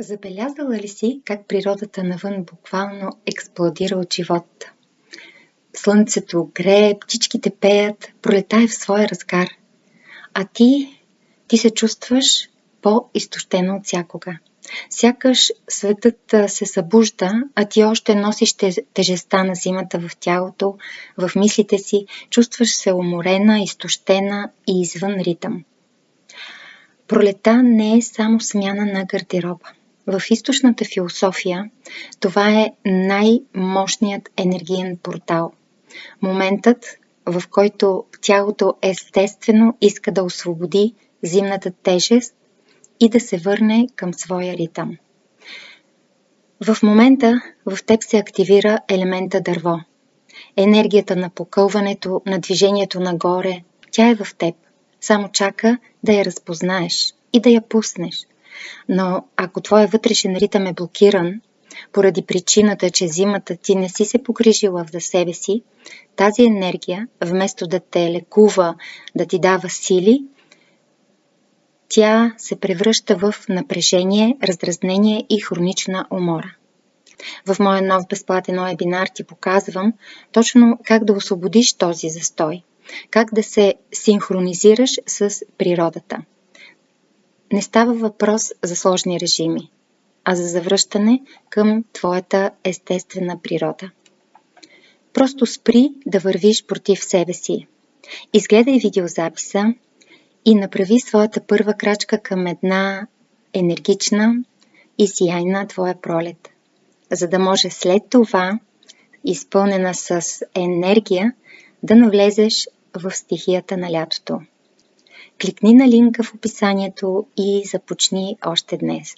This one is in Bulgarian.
Забелязала ли си как природата навън буквално експлодира от живот? Слънцето грее, птичките пеят, пролетта е в своя разгар. А ти се чувстваш по-изтощена от всякога. Сякаш светът се събужда, а ти още носиш тежестта на зимата в тялото, в мислите си, чувстваш се уморена, изтощена и извън ритъм. Пролета не е само смяна на гардероба. В източната философия това е най-мощният енергиен портал. Моментът, в който тялото естествено иска да освободи зимната тежест и да се върне към своя ритъм. В момента в теб се активира елемента дърво. Енергията на покълването, на движението нагоре, тя е в теб. Само чака да я разпознаеш и да я пуснеш. Но ако твоя вътрешен ритъм е блокиран, поради причината, че зимата ти не си се погрижила за себе си, тази енергия, вместо да те лекува, да ти дава сили, тя се превръща в напрежение, раздразнение и хронична умора. В моя нов безплатен вебинар ти показвам точно как да освободиш този застой, как да се синхронизираш с природата. Не става въпрос за сложни режими, а за завръщане към твоята естествена природа. Просто спри да вървиш против себе си. Изгледай видеозаписа и направи своята първа крачка към една енергична и сияйна твоя пролет, за да може след това, изпълнена с енергия, да навлезеш в стихията на лятото. Кликни на линка в описанието и започни още днес.